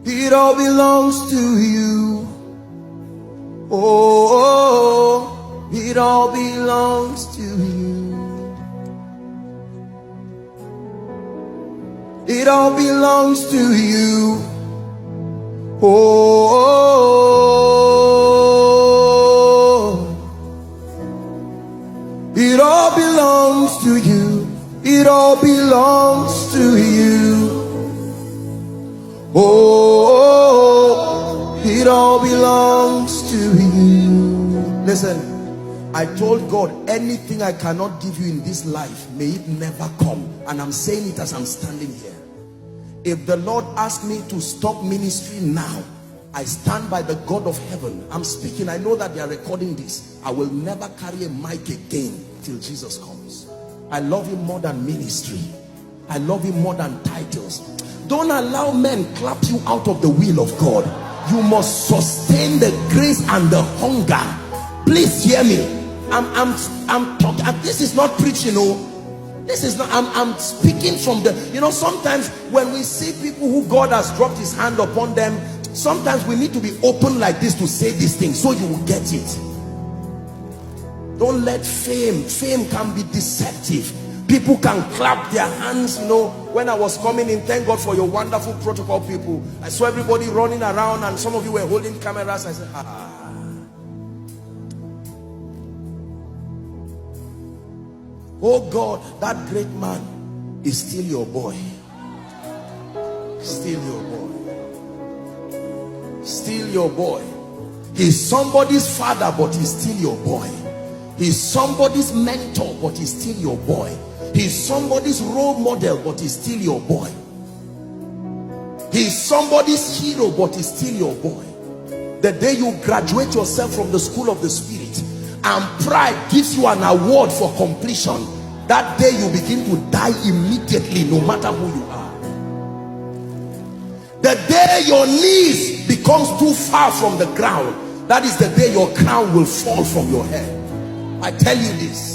It all belongs to you. Oh, it all belongs to you. It all belongs to you. Oh, it all belongs to you. It all belongs to you. Oh, it all belongs to you. Listen, I told God, anything I cannot give you in this life, may it never come. And I'm saying it as I'm standing here. If the Lord asked me to stop ministry now, I stand by the God of heaven. I'm speaking. I know that they are recording this. I will never carry a mic again till Jesus comes. I love him more than ministry. I love him more than titles. Don't allow men clap you out of the will of God. You must sustain the grace and the hunger. Please hear me. I'm talking. This is not preaching. Oh, this is not. I'm speaking from the. You know, sometimes when we see people who God has dropped his hand upon them, sometimes we need to be open like this to say these things so you will get it. Don't let fame can be deceptive. People can clap their hands. You know, when I was coming in, thank God for your wonderful protocol people. I saw everybody running around and some of you were holding cameras. I said, oh God, that great man is still your boy. Still your boy. Still your boy. He's somebody's father, but he's still your boy. He's somebody's mentor, but he's still your boy. He's somebody's role model, but he's still your boy. He's somebody's hero, but he's still your boy. The day you graduate yourself from the school of the spirit and pride gives you an award for completion, that day you begin to die immediately, no matter who you are. The day your knees becomes too far from the ground, that is the day your crown will fall from your head. I tell you this.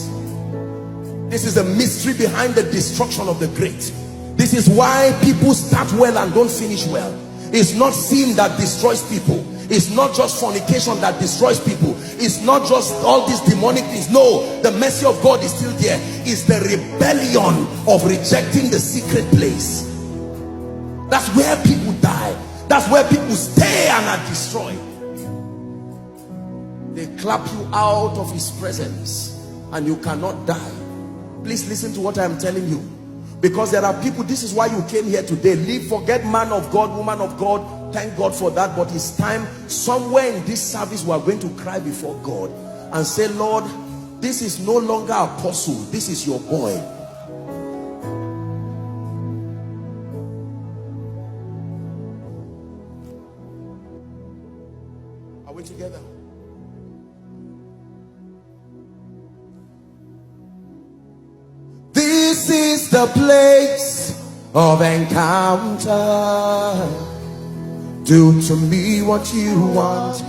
This is a mystery behind the destruction of the great. This is why people start well and don't finish well. It's not sin that destroys people. It's not just fornication that destroys people. It's not just all these demonic things. No, the mercy of God is still there. It's the rebellion of rejecting the secret place. That's where people die. That's where people stay and are destroyed. They clap you out of his presence and you cannot die. Please listen to what I am telling you, because there are people. This is why you came here today. Leave, forget man of God, woman of God. Thank God for that. But it's time, somewhere in this service, we are going to cry before God and say, Lord, this is no longer apostle, this is your boy. Are we together? This is the place of encounter. Do to me what you want.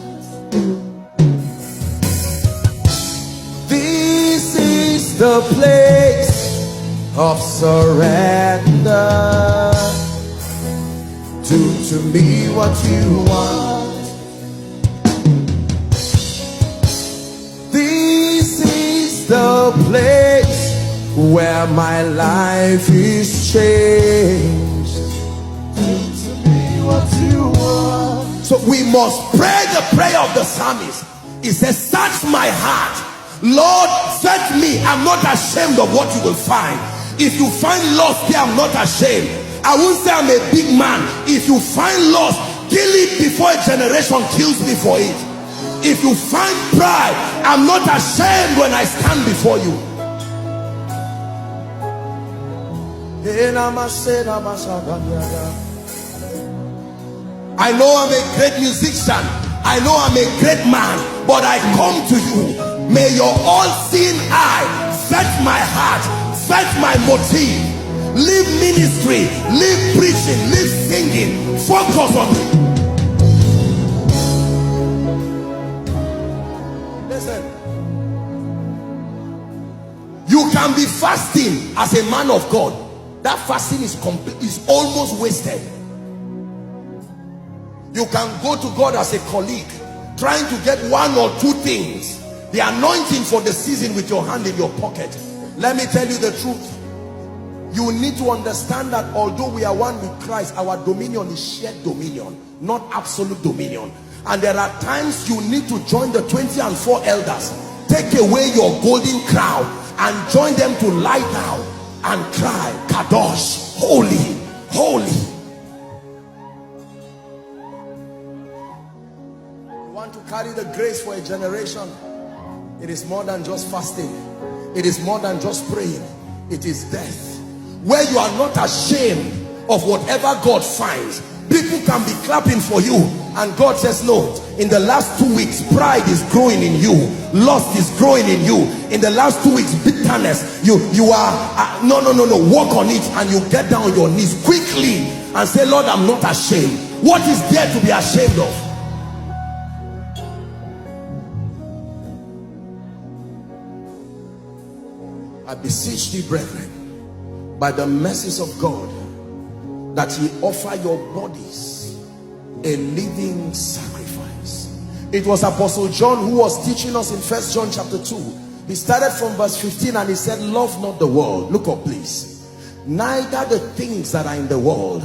This is the place of surrender. Do to me what you want. This is the place where my life is changed. Do to me what you want. So we must pray the prayer of the psalmist. It says, search my heart, Lord, search me. I'm not ashamed of what you will find. If you find loss here, I'm not ashamed. I won't say I'm a big man. If you find loss, kill it before a generation kills me for it. If you find pride, I'm not ashamed when I stand before you. I know I'm a great musician, I know I'm a great man, but I come to you. May your all-seeing eye search my heart, search my motive. Leave ministry, leave preaching, leave singing. Focus on me. Listen, you can be fasting as a man of God. That fasting is complete, is almost wasted. You can go to God as a colleague, trying to get one or two things. The anointing for the season with your hand in your pocket. Let me tell you the truth. You need to understand that although we are one with Christ, our dominion is shared dominion, not absolute dominion. And there are times you need to join the 24 elders. Take away your golden crown and join them to lie down and cry, Kadosh, holy, holy. You want to carry the grace for a generation. It is more than just fasting. It is more than just praying. It is death. Where you are not ashamed of whatever God finds. People can be clapping for you and God says, no, in the last 2 weeks pride is growing in you, lust is growing in you. In the last 2 weeks bitterness, you are no, work on it. And you get down on your knees quickly and say, Lord, I'm not ashamed. What is there to be ashamed of? I beseech thee, brethren, by the mercies of God, that ye offer your bodies a living sacrifice. It was Apostle John who was teaching us in 1 John chapter 2. He started from verse 15 and he said, love not the world. Look up please. Neither the things that are in the world.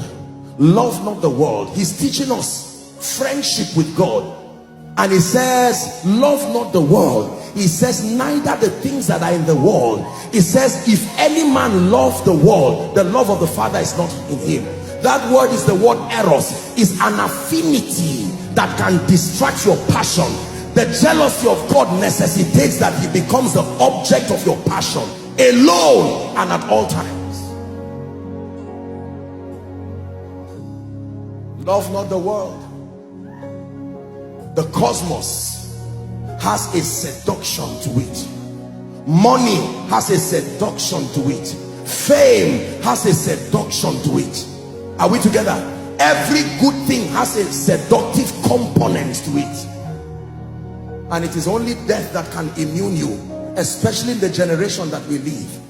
Love not the world. He's teaching us friendship with God. And he says, love not the world. He says, neither the things that are in the world. He says, if any man love the world, the love of the Father is not in him. That word is the word eros. Is an affinity that can distract your passion. The jealousy of God necessitates that he becomes the object of your passion, alone and at all times. Love not the world. The cosmos has a seduction to it. Money has a seduction to it. Fame has a seduction to it. Are we together? Every good thing has a seductive component to it. And it is only death that can immune you, especially in the generation that we live.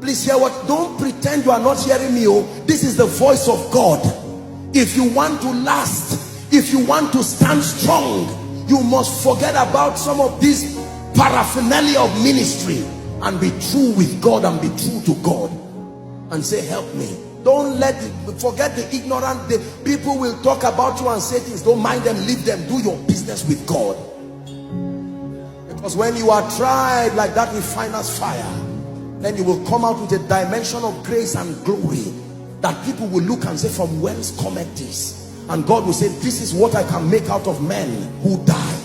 Please hear what, don't pretend you are not hearing me. Oh, this is the voice of God. If you want to last, if you want to stand strong, you must forget about some of these paraphernalia of ministry and be true with God and be true to God and say, help me. Don't let it, forget the ignorant. The people will talk about you and say things. Don't mind them, leave them. Do your business with God. Because when you are tried like that refiner's fire, then you will come out with a dimension of grace and glory that people will look and say, from whence cometh this? And God will say, this is what I can make out of men who die.